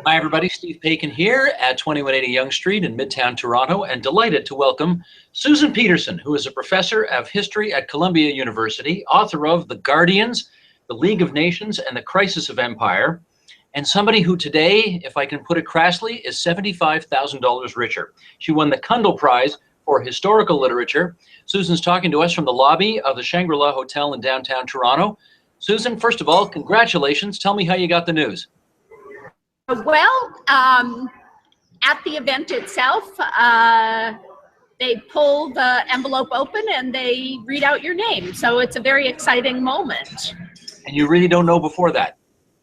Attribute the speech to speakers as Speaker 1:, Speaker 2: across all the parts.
Speaker 1: Hi, everybody. Steve Paikin here at 2180 Yonge Street in Midtown Toronto, and delighted to welcome Susan Pedersen, who is a professor of history at Columbia University, author of The Guardians, The League of Nations, and The Crisis of Empire, and somebody who today, if I can put it crassly, is $75,000 richer. She won the Cundill Prize for Historical Literature. Susan's talking to us from the lobby of the Shangri-La Hotel in downtown Toronto. Susan, first of all, congratulations. Tell me how you got the news.
Speaker 2: Well, at the event itself, they pull the envelope open and they read out your name. So it's a very exciting moment.
Speaker 1: And you really don't know before that?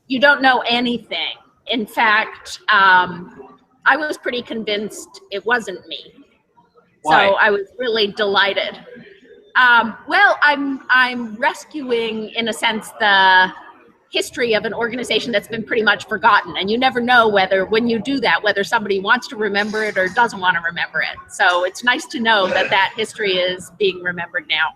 Speaker 2: You don't know anything. In fact, I was pretty convinced it wasn't me.
Speaker 1: Why?
Speaker 2: So I was really delighted. Well, I'm rescuing, in a sense, the history of an organization that's been pretty much forgotten, and you never know whether, when you do that, whether somebody wants to remember it or doesn't want to remember it. So it's nice to know that that history is being remembered now.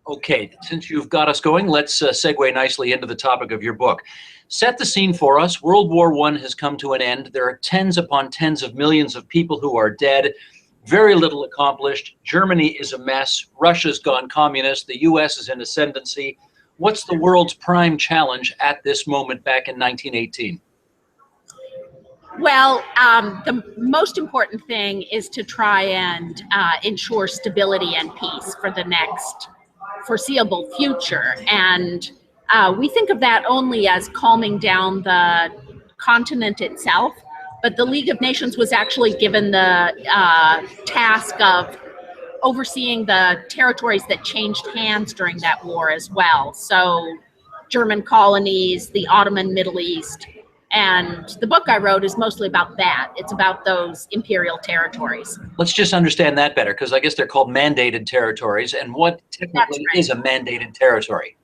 Speaker 1: Okay, since you've got us going, let's segue nicely into the topic of your book. Set the scene for us. World War I has come to an end. There are tens upon tens of millions of people who are dead. Very little accomplished. Germany is a mess. Russia's gone communist. The US is in ascendancy. What's the world's prime challenge at this moment back in 1918?
Speaker 2: Well, the most important thing is to try and ensure stability and peace for the next foreseeable future. And we think of that only as calming down the continent itself. But the League of Nations was actually given the task of overseeing the territories that changed hands during that war as well. So German colonies, the Ottoman Middle East, and the book I wrote is mostly about that. It's about those imperial territories.
Speaker 1: Let's just understand that better, because I guess they're called mandated territories. And what technically is a mandated territory?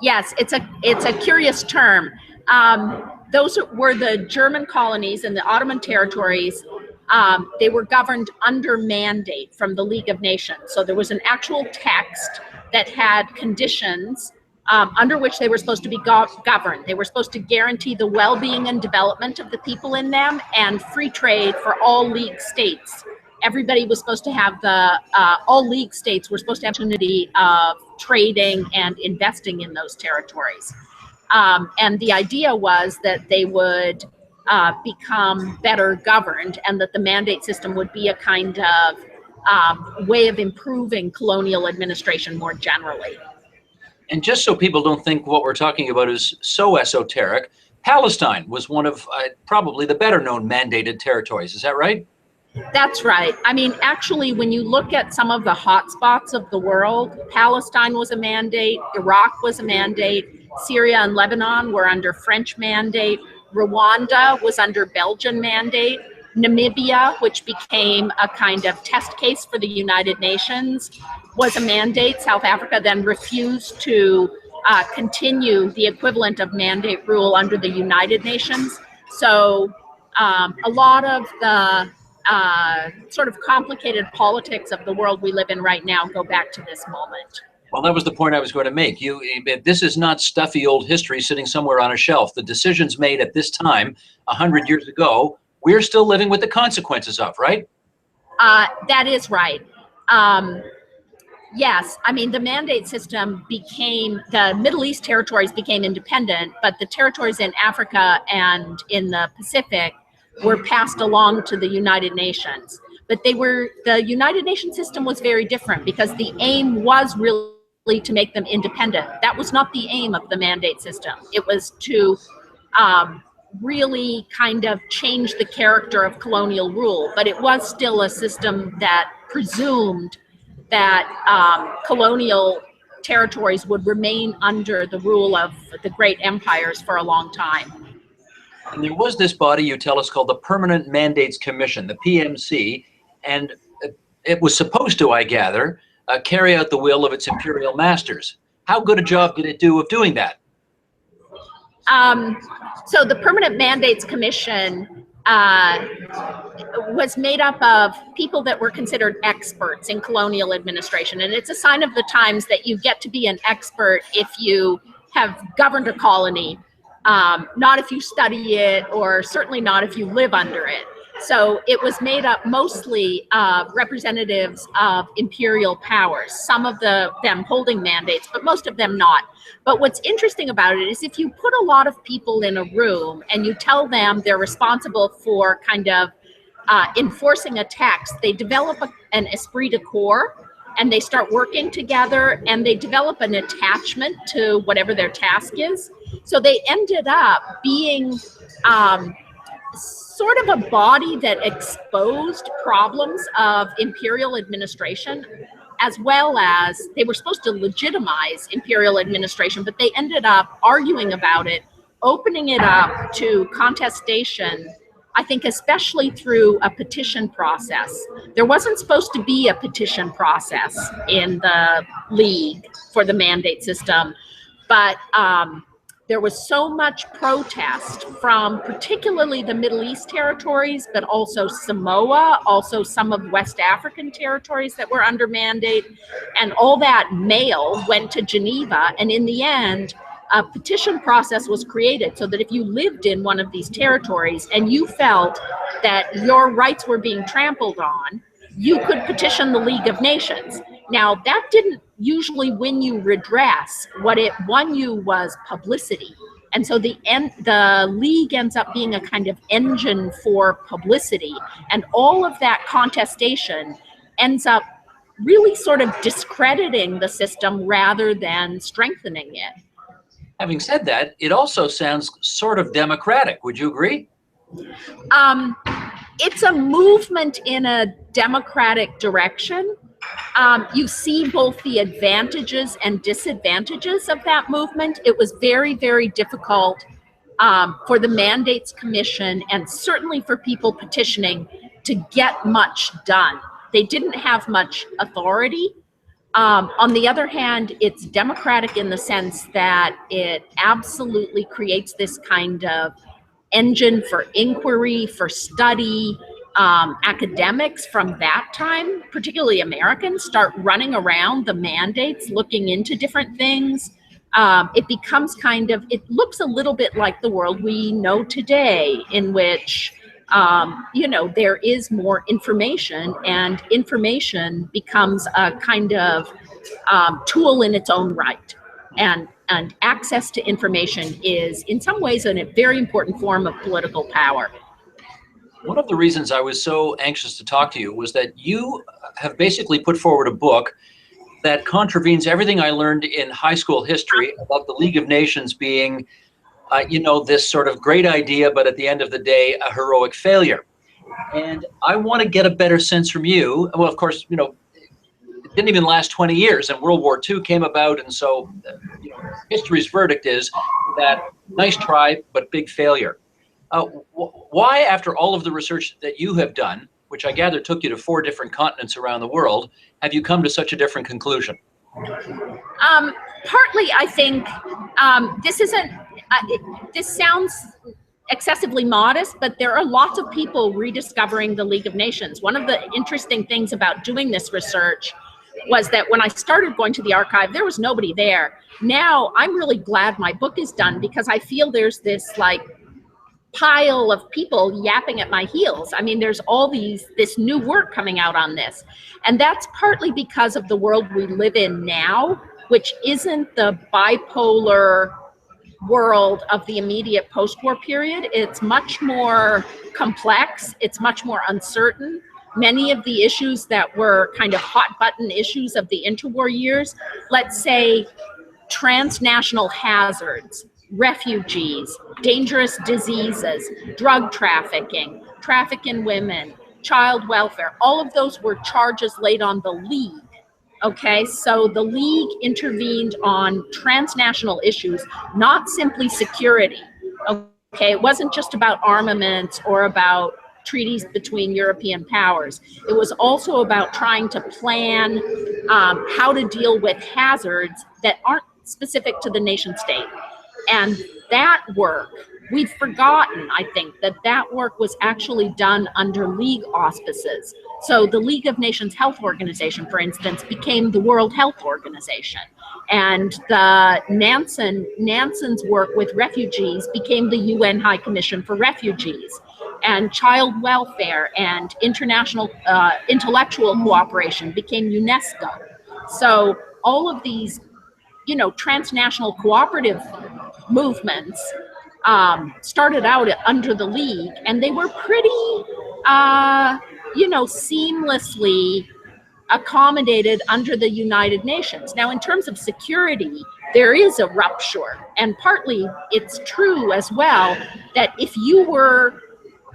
Speaker 2: Yes, it's a curious term. Those were the German colonies and the Ottoman territories. They were governed under mandate from the League of Nations. So there was an actual text that had conditions under which they were supposed to be governed. They were supposed to guarantee the well-being and development of the people in them and free trade for all League states. Everybody was supposed to have all League states were supposed to have the opportunity of trading and investing in those territories. And the idea was that they would become better governed, and that the mandate system would be a kind of way of improving colonial administration more generally.
Speaker 1: And just so people don't think what we're talking about is so esoteric, Palestine was one of probably the better known mandated territories. Is that right?
Speaker 2: That's right. I mean, actually, when you look at some of the hotspots of the world, Palestine was a mandate, Iraq was a mandate, Syria and Lebanon were under French mandate, Rwanda was under Belgian mandate, Namibia, which became a kind of test case for the United Nations, was a mandate. South Africa then refused to continue the equivalent of mandate rule under the United Nations. So a lot of the sort of complicated politics of the world we live in right now go back to this moment.
Speaker 1: Well, that was the point I was going to make. This is not stuffy old history sitting somewhere on a shelf. The decisions made at this time, 100 years ago, we're still living with the consequences of, right?
Speaker 2: That is right. Yes, I mean, the mandate system the Middle East territories became independent, but the territories in Africa and in the Pacific were passed along to the United Nations. But the United Nations system was very different, because the aim was really to make them independent. That was not the aim of the mandate system. It was to really kind of change the character of colonial rule, but it was still a system that presumed that colonial territories would remain under the rule of the great empires for a long time.
Speaker 1: And there was this body, you tell us, called the Permanent Mandates Commission, the PMC, and it was supposed to, I gather, carry out the will of its imperial masters. How good a job did it do of doing that?
Speaker 2: So the Permanent Mandates Commission was made up of people that were considered experts in colonial administration. And it's a sign of the times that you get to be an expert if you have governed a colony not if you study it, or certainly not if you live under it. So it was made up mostly of representatives of imperial powers, some of them holding mandates, but most of them not. But what's interesting about it is if you put a lot of people in a room and you tell them they're responsible for kind of enforcing a text, they develop an esprit de corps, and they start working together, and they develop an attachment to whatever their task is. So they ended up being sort of a body that exposed problems of imperial administration, as well as they were supposed to legitimize imperial administration, but they ended up arguing about it, opening it up to contestation, I think especially through a petition process. There wasn't supposed to be a petition process in the League for the mandate system, but there was so much protest from particularly the Middle East territories, but also Samoa, also some of West African territories that were under mandate, and all that mail went to Geneva, and in the end, a petition process was created so that if you lived in one of these territories and you felt that your rights were being trampled on, you could petition the League of Nations. Now, that didn't usually win you redress. What it won you was publicity. And so the League ends up being a kind of engine for publicity. And all of that contestation ends up really sort of discrediting the system rather than strengthening it.
Speaker 1: Having said that, it also sounds sort of democratic. Would you agree?
Speaker 2: It's a movement in a democratic direction. You see both the advantages and disadvantages of that movement. It was very, very difficult for the Mandates Commission, and certainly for people petitioning, to get much done. They didn't have much authority. On the other hand, it's democratic in the sense that it absolutely creates this kind of engine for inquiry, for study. Academics from that time, particularly Americans, start running around the mandates, looking into different things. It becomes kind of, it looks a little bit like the world we know today, in which there is more information, and information becomes a kind of tool in its own right. And access to information is, in some ways, a very important form of political power.
Speaker 1: One of the reasons I was so anxious to talk to you was that you have basically put forward a book that contravenes everything I learned in high school history about the League of Nations being this sort of great idea, but at the end of the day, a heroic failure. And I want to get a better sense from you. Well, of course, it didn't even last 20 years, and World War II came about, and so history's verdict is that nice try, but big failure. Why, after all of the research that you have done, which I gather took you to 4 different continents around the world, have you come to such a different conclusion?
Speaker 2: Partly, I think this sounds excessively modest, but there are lots of people rediscovering the League of Nations. One of the interesting things about doing this research was that when I started going to the archive, there was nobody there. Now I'm really glad my book is done, because I feel there's this pile of people yapping at my heels. I mean, there's all this new work coming out on this. And that's partly because of the world we live in now, which isn't the bipolar world of the immediate post-war period. It's much more complex. It's much more uncertain. Many of the issues that were kind of hot button issues of the interwar years, let's say transnational hazards, refugees, dangerous diseases, drug trafficking, traffic in women, child welfare, all of those were charges laid on the League. Okay, so the League intervened on transnational issues, not simply security. Okay, it wasn't just about armaments or about treaties between European powers. It was also about trying to plan how to deal with hazards that aren't specific to the nation state. And that work, we've forgotten, I think, that work was actually done under League auspices. So the League of Nations Health Organization, for instance, became the World Health Organization. And the Nansen's work with refugees became the UN High Commission for Refugees, and child welfare and international intellectual cooperation became UNESCO. So all of these, transnational cooperative movements started out under the League, and they were pretty, seamlessly accommodated under the United Nations. Now, in terms of security, there is a rupture, and partly it's true as well that if you were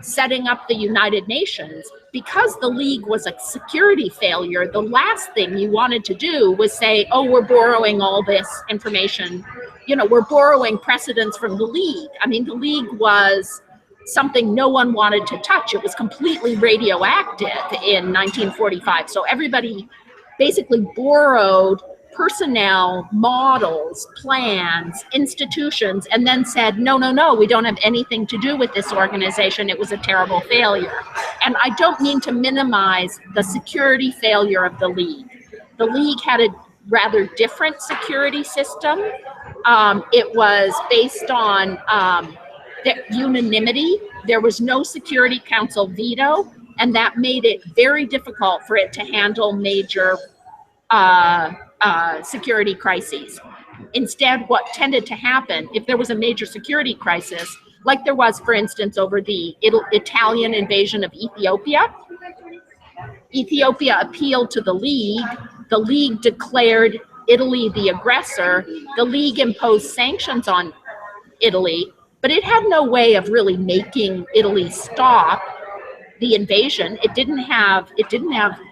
Speaker 2: setting up the United Nations, because the League was a security failure, the last thing you wanted to do was say, oh, we're borrowing all this information. We're borrowing precedents from the League. I mean, the League was something no one wanted to touch. It was completely radioactive in 1945. So everybody basically borrowed personnel, models, plans, institutions, and then said, no, we don't have anything to do with this organization. It was a terrible failure. And I don't mean to minimize the security failure of the League. The League had a rather different security system. It was based on unanimity. There was no Security Council veto, and that made it very difficult for it to handle major security crises. Instead, what tended to happen, if there was a major security crisis, like there was, for instance, over the Italian invasion of Ethiopia, Ethiopia appealed to the League declared Italy the aggressor, the League imposed sanctions on Italy, but it had no way of really making Italy stop the invasion. It didn't have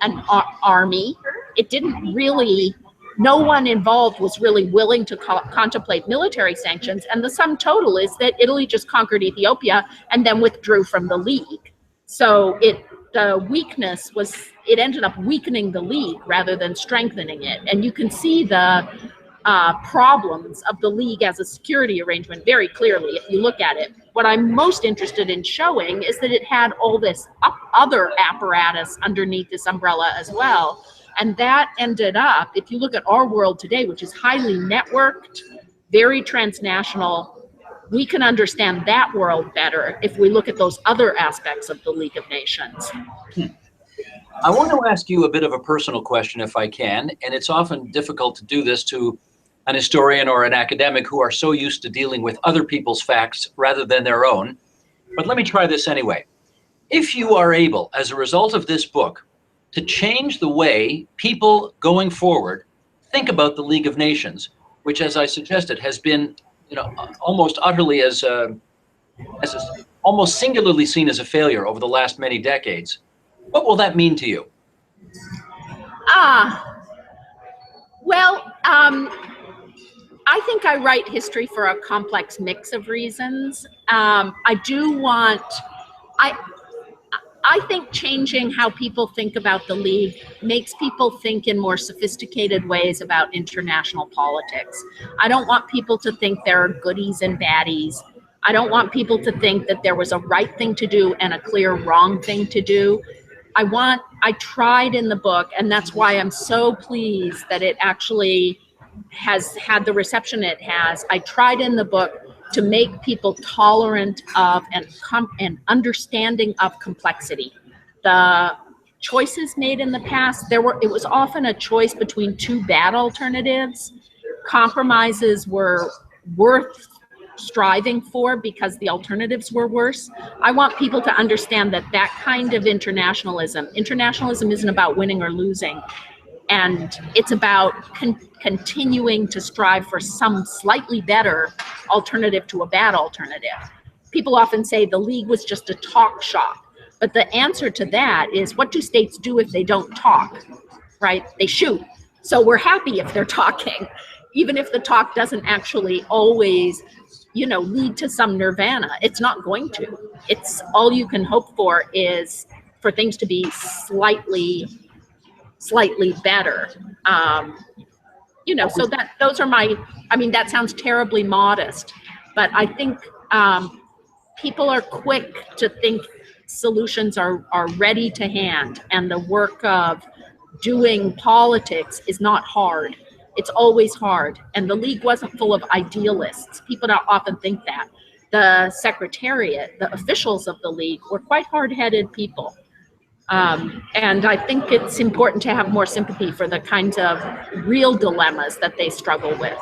Speaker 2: an army. It didn't really, no one involved was really willing to contemplate military sanctions. And the sum total is that Italy just conquered Ethiopia and then withdrew from the League. So the weakness was, it ended up weakening the League rather than strengthening it. And you can see the problems of the League as a security arrangement very clearly if you look at it. What I'm most interested in showing is that it had all this other apparatus underneath this umbrella as well. And that ended up, if you look at our world today, which is highly networked, very transnational, we can understand that world better if we look at those other aspects of the League of Nations.
Speaker 1: I want to ask you a bit of a personal question, if I can, and it's often difficult to do this to an historian or an academic who are so used to dealing with other people's facts rather than their own. But let me try this anyway. If you are able, as a result of this book, to change the way people going forward think about the League of Nations, which, as I suggested, has been, almost utterly almost singularly seen as a failure over the last many decades, what will that mean to you?
Speaker 2: Well, I think I write history for a complex mix of reasons. I think changing how people think about the League makes people think in more sophisticated ways about international politics. I don't want people to think there are goodies and baddies. I don't want people to think that there was a right thing to do and a clear wrong thing to do. I tried in the book, and that's why I'm so pleased that it actually has had the reception it has. I tried in the book to make people tolerant of and understanding of complexity. The choices made in the past, it was often a choice between two bad alternatives. Compromises were worth striving for because the alternatives were worse. I want people to understand that kind of internationalism isn't about winning or losing. And it's about continuing to strive for some slightly better alternative to a bad alternative. People often say the League was just a talk shop. But the answer to that is, what do states do if they don't talk, right? They shoot. So we're happy if they're talking, even if the talk doesn't actually always, lead to some nirvana. It's not going to. It's all you can hope for is for things to be slightly better. So those are that sounds terribly modest, but I think people are quick to think solutions are ready to hand, and the work of doing politics is not hard. It's always hard. And the League wasn't full of idealists. People don't often think that. The Secretariat, the officials of the League, were quite hard-headed people. And I think it's important to have more sympathy for the kinds of real dilemmas that they struggle with.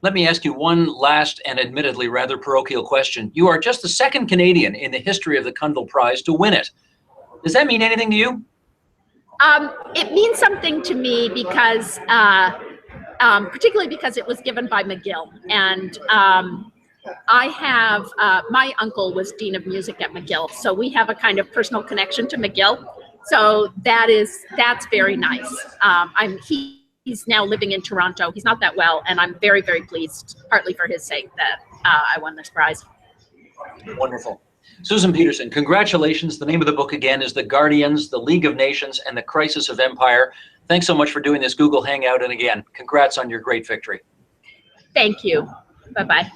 Speaker 1: Let me ask you one last and admittedly rather parochial question. You are just the second Canadian in the history of the Cundill Prize to win it. Does that mean anything to you?
Speaker 2: It means something to me because, particularly because it was given by McGill. And I have, my uncle was Dean of Music at McGill, so we have a kind of personal connection to McGill. So that's very nice. He's now living in Toronto. He's not that well, and I'm very, very pleased, partly for his sake, that I won this prize.
Speaker 1: Wonderful. Susan Pedersen, congratulations. The name of the book again is The Guardians, the League of Nations, and the Crisis of Empire. Thanks so much for doing this Google Hangout, and again, congrats on your great victory.
Speaker 2: Thank you. Bye-bye.